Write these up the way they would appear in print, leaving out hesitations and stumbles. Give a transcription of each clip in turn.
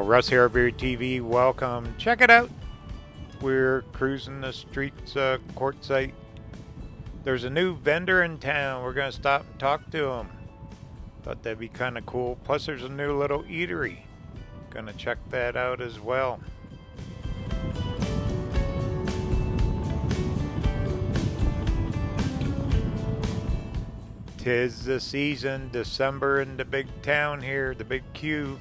Russ here, RVerTV. Welcome. Check it out. We're cruising the streets of Quartzsite. There's a new vendor in town. We're going to stop and talk to him. Thought that'd be kind of cool. Plus, there's a new little eatery. Gonna check that out as well. Tis the season, December in the big town here, the big Q.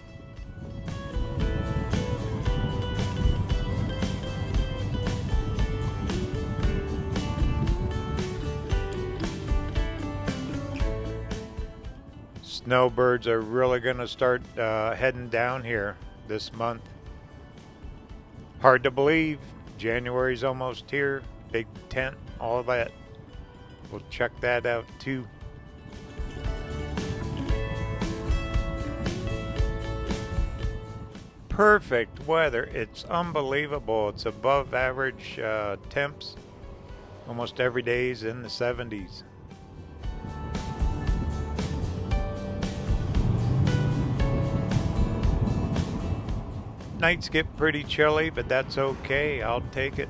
Snowbirds are really going to start heading down here this month. Hard to believe. January's almost here. Big tent, all that. We'll check that out too. Perfect weather. It's unbelievable. It's above average temps. Almost every day is in the 70s. Nights get pretty chilly, but that's okay. I'll take it.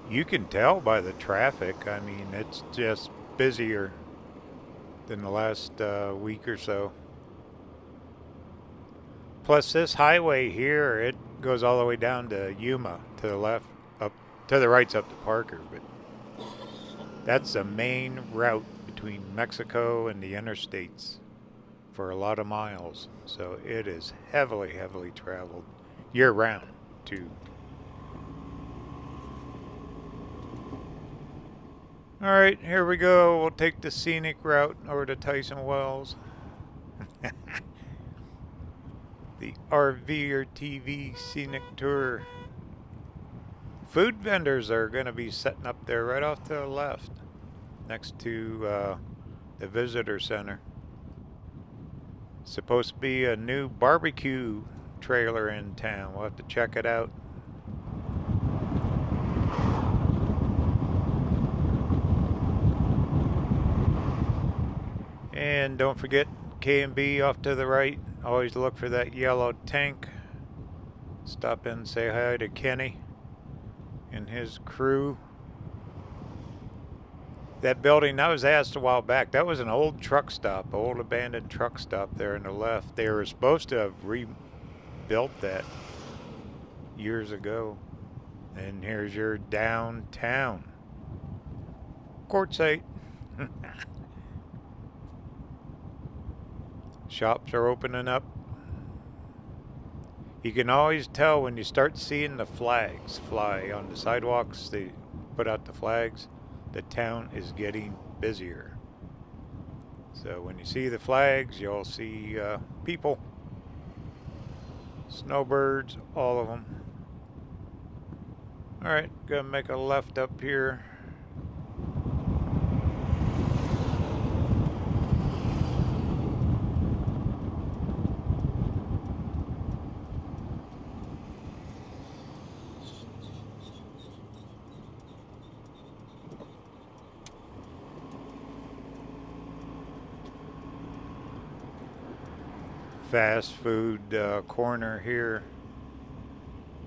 You can tell by the traffic. I mean, it's just busier than the last week or so. Plus, this highway here, it goes all the way down to Yuma, to the left, up to the right's up to Parker. But that's the main route between Mexico and the interstates for a lot of miles. So it is heavily, heavily traveled year-round, too. Alright, here we go. We'll take the scenic route over to Tyson Wells. The RVerTV scenic tour. Food vendors are going to be setting up there right off to the left, next to the visitor center. Supposed to be a new barbecue trailer in town. We'll have to check it out. And don't forget K&B off to the right. Always look for that yellow tank. Stop in and say hi to Kenny and his crew. That building, I was asked a while back, that was an old truck stop, old abandoned truck stop there on the left. They were supposed to have rebuilt that years ago. And here's your downtown Quartzsite. Shops are opening up. You can always tell when you start seeing the flags fly on the sidewalks. They put out the flags. The town is getting busier. So when you see the flags, you'll see people, snowbirds, all of them. All right, gonna make a left up here. Fast food corner here.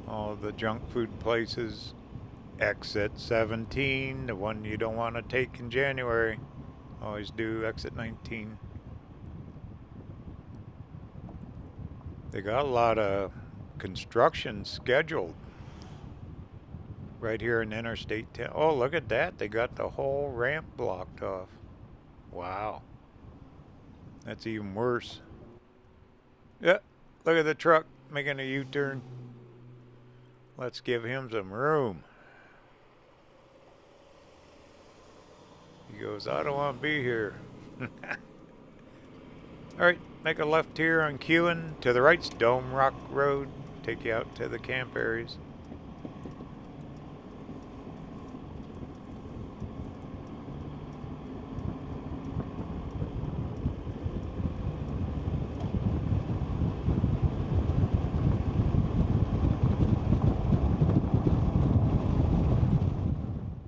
All the junk food places. Exit 17, the one you don't want to take in January. Always do exit 19. They got a lot of construction scheduled right here in Interstate 10. Oh, look at that. They got the whole ramp blocked off. Wow. That's even worse. Yeah, look at the truck making a U-turn. Let's give him some room. He goes, I don't want to be here. Alright, make a left here on Kewen. To the right's Dome Rock Road. Take you out to the camp areas.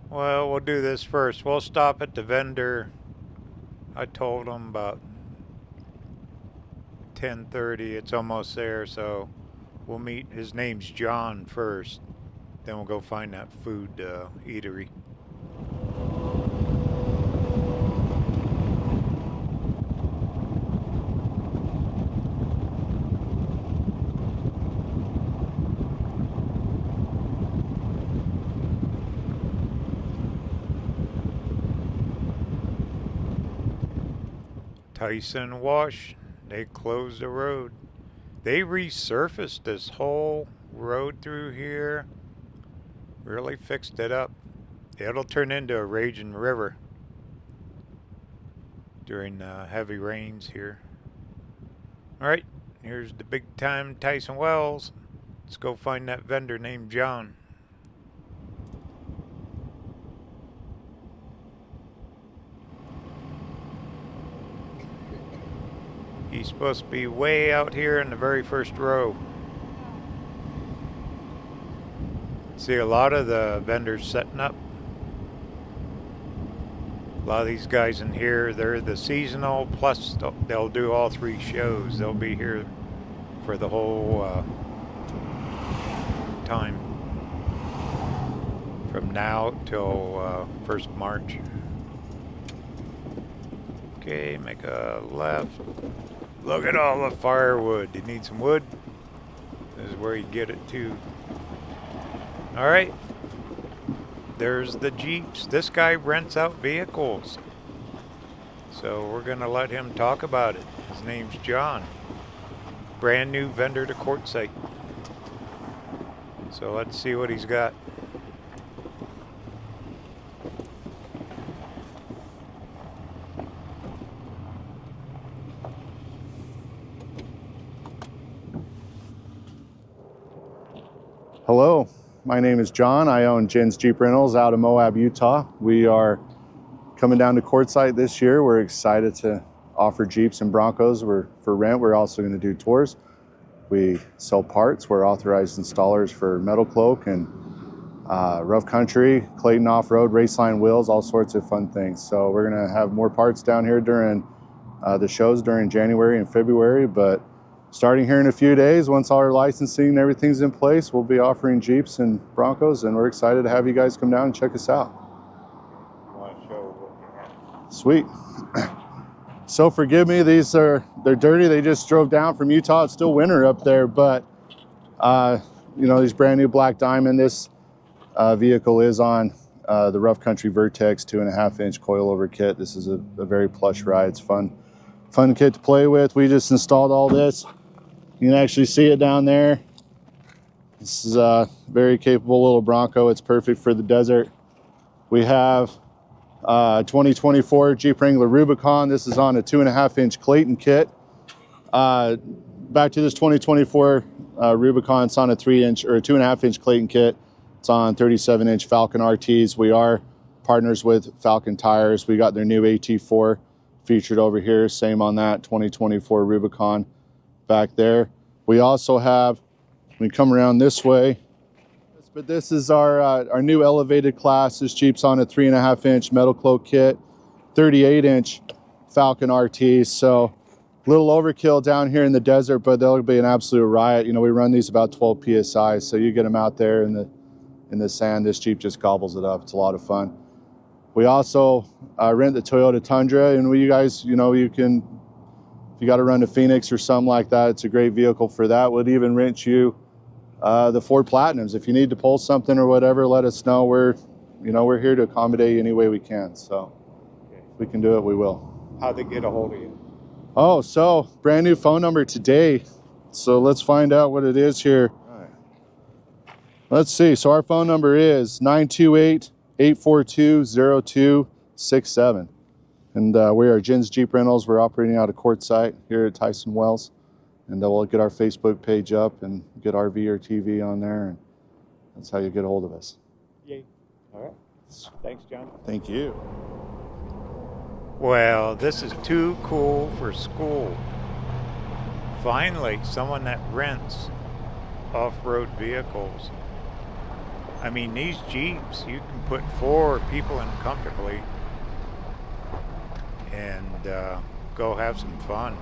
Well, we'll do this first. We'll stop at the vendor. I told him about 10:30. It's almost there, so we'll meet. His name's John first. Then we'll go find that food eatery. Tyson Wash, they closed the road. They resurfaced this whole road through here. Really fixed it up. It'll turn into a raging river during heavy rains here. Alright, here's the big time Tyson Wells. Let's go find that vendor named John. He's supposed to be way out here in the very first row. See a lot of the vendors setting up. A lot of these guys in here, they're the seasonal, plus they'll do all 3 shows. They'll be here for the whole time. From now till 1st March. Okay, make a left. Look at all the firewood. You need some wood? This is where you get it too. Alright. There's the Jeeps. This guy rents out vehicles. So we're going to let him talk about it. His name's John. Brand new vendor to Quartzsite. So let's see what he's got. Hello, my name is John. I own Jen's Jeep Rentals out of Moab, Utah. We are coming down to Quartzsite this year. We're excited to offer Jeeps and Broncos for rent. We're also going to do tours. We sell parts. We're authorized installers for Metal Cloak and Rough Country, Clayton Off-Road, Raceline Wheels, all sorts of fun things. So we're going to have more parts down here during the shows during January and February, but starting here in a few days, once all our licensing and everything's in place, we'll be offering Jeeps and Broncos, and we're excited to have you guys come down and check us out. You want to show what you have? Sweet. So forgive me, they're dirty. They just drove down from Utah. It's still winter up there, but you know, these brand new Black Diamond. This vehicle is on the Rough Country Vertex 2.5-inch coilover kit. This is a very plush ride. It's fun kit to play with. We just installed all this. You can actually see it down there. This is a very capable little Bronco. It's perfect for the desert. We have 2024 Jeep Wrangler Rubicon. This is on a 2.5-inch Clayton kit. Back to this 2024 Rubicon. It's on a 3-inch or a 2.5-inch Clayton kit. It's on 37-inch Falcon RTs. We are partners with Falcon Tires. We got their new AT4 featured over here. Same on that 2024 Rubicon back there. We also have, we come around this way, but this is our new elevated class. This Jeep's on a 3.5-inch Metal Cloak kit, 38-inch Falcon RT. So a little overkill down here in the desert, but they'll be an absolute riot. You know, we run these about 12 PSI, so you get them out there in the sand. This Jeep just gobbles it up. It's a lot of fun. We also rent the Toyota Tundra, and you guys, you know, you can, if you got to run to Phoenix or something like that, it's a great vehicle for that. We'd even rent you the Ford Platinums. If you need to pull something or whatever, let us know. We're here to accommodate you any way we can. So if we can do it, we will. How'd they get a hold of you? Oh, so brand new phone number today. So let's find out what it is here. All right. Let's see. So our phone number is 928-842-0267. And we are Jen's Jeep Rentals. We're operating out of Quartzsite here at Tyson Wells. And we'll get our Facebook page up and get RVerTV on there. And that's how you get a hold of us. Yay. All right. Thanks, John. Thank you. Well, this is too cool for school. Finally, someone that rents off-road vehicles. I mean, these Jeeps, you can put 4 people in comfortably and go have some fun.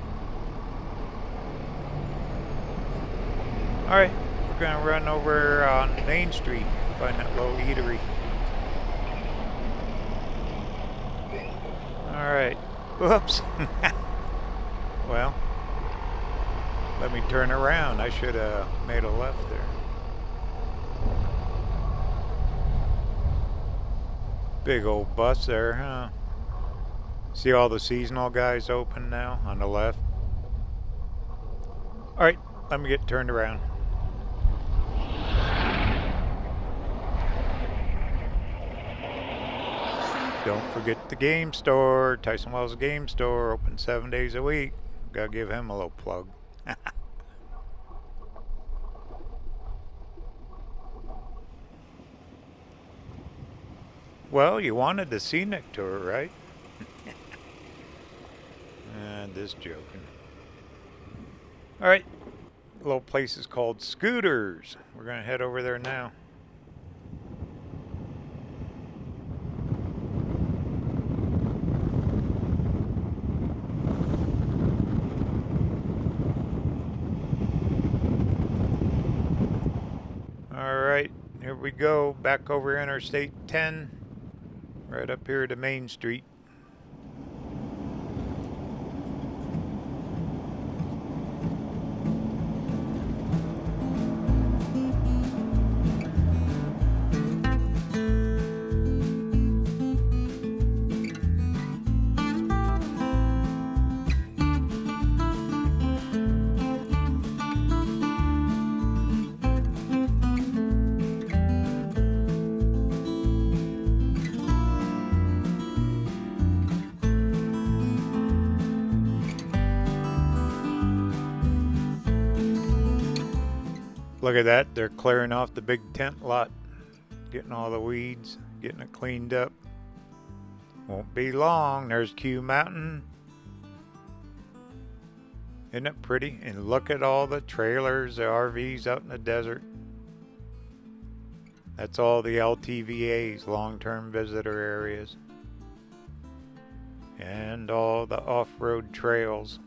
All right, we're gonna run over on Main Street, find that little eatery. All right, whoops. Well, let me turn around. I should have made a left there. Big old bus there, huh? See all the seasonal guys open now on the left? All right, let me get turned around. Don't forget the game store, Tyson Wells Game Store, open 7 days a week. Gotta give him a little plug. Well, you wanted the scenic tour, right? Just joking. All right, little place is called Skooters. We're gonna head over there now. All right, here we go, back over Interstate 10, right up here to Main Street. Look at that, they're clearing off the big tent lot, getting all the weeds, getting it cleaned up. Won't be long, there's Q Mountain. Isn't it pretty? And look at all the trailers, the RVs out in the desert. That's all the LTVAs, long-term visitor areas. And all the off-road trails.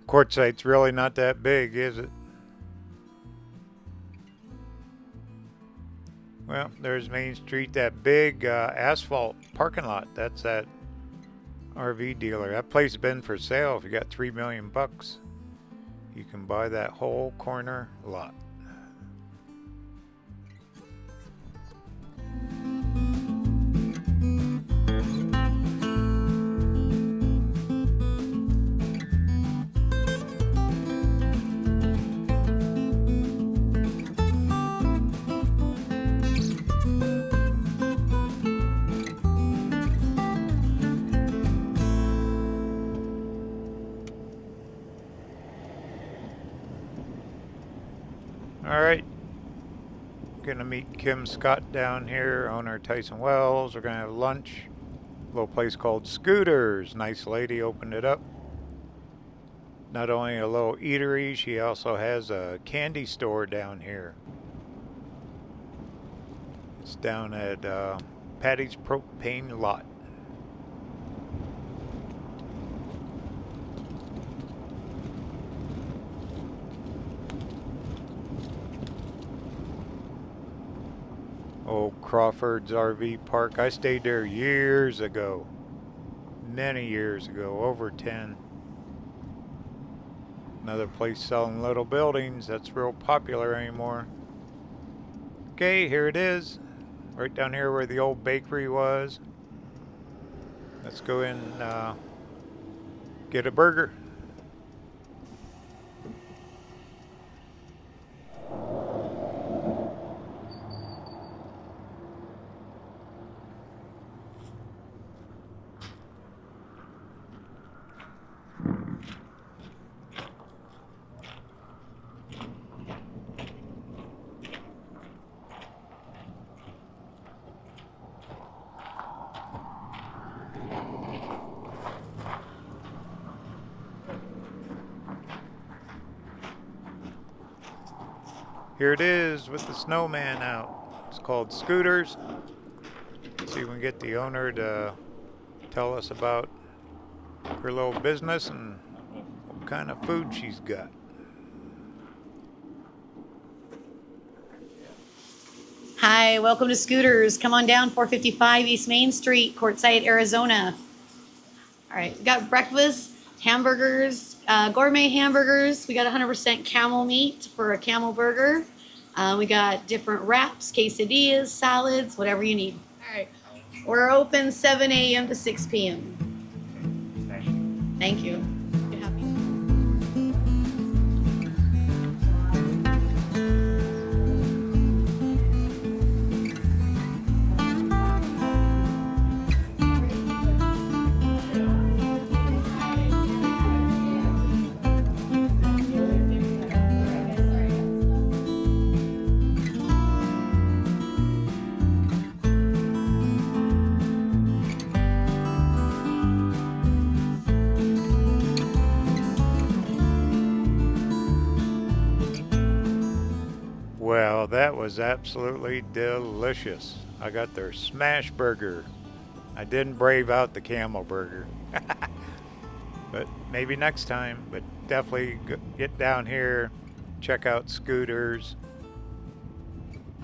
Quartzsite's really not that big, is it? Well, there's Main Street, that big asphalt parking lot. That's that RV dealer. That place has been for sale. If you got $3 million bucks, you can buy that whole corner lot. All right, gonna meet Kim Scott down here, owner Tyson Wells. We're gonna have lunch. A little place called Skooters. Nice lady opened it up. Not only a little eatery, she also has a candy store down here. It's down at Patty's Propane Lot. Old Crawford's RV Park. I stayed there years ago. Many years ago, over 10. Another place selling little buildings that's real popular anymore. Okay, here it is. Right down here where the old bakery was. Let's go in and get a burger. Here it is with the snowman out. It's called Skooters. Let's see if we can get the owner to tell us about her little business and what kind of food she's got. Hi, welcome to Skooters. Come on down 455 East Main Street, Quartzsite, Arizona. All right, we got breakfast, hamburgers, gourmet hamburgers. We got 100% camel meat for a camel burger. We got different wraps, quesadillas, salads, whatever you need. All right, we're open 7 a.m. to 6 p.m. Thank you. Well, that was absolutely delicious. I got their smash burger. I didn't brave out the camel burger. But maybe next time. But definitely get down here, check out Skooters,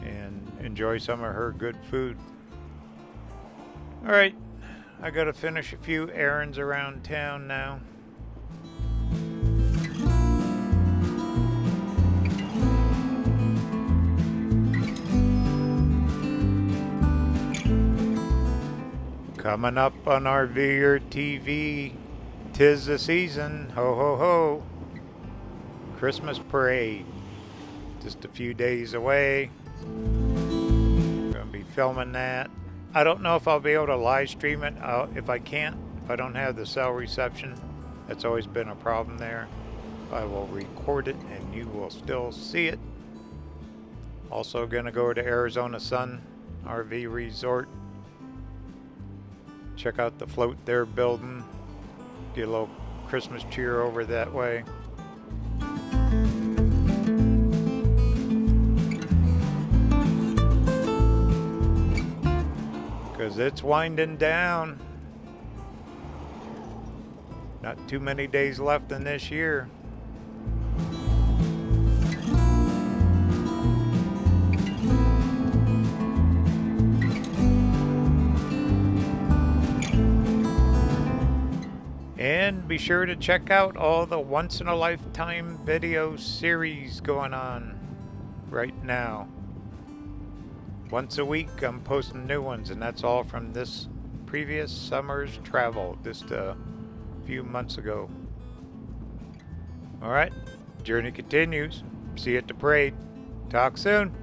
and enjoy some of her good food. Alright, I gotta finish a few errands around town now. Coming up on RVerTV, 'tis the season, ho ho ho. Christmas parade, just a few days away. Gonna be filming that. I don't know if I'll be able to live stream it. If I can't, if I don't have the cell reception, that's always been a problem there. I will record it and you will still see it. Also gonna go to Arizona Sun RV Resort. Check out the float they're building. Get a little Christmas cheer over that way. Because it's winding down. Not too many days left in this year. And be sure to check out all the once in a lifetime video series going on right now. Once a week I'm posting new ones, and that's all from this previous summer's travel just a few months ago. Alright, journey continues. See you at the parade. Talk soon.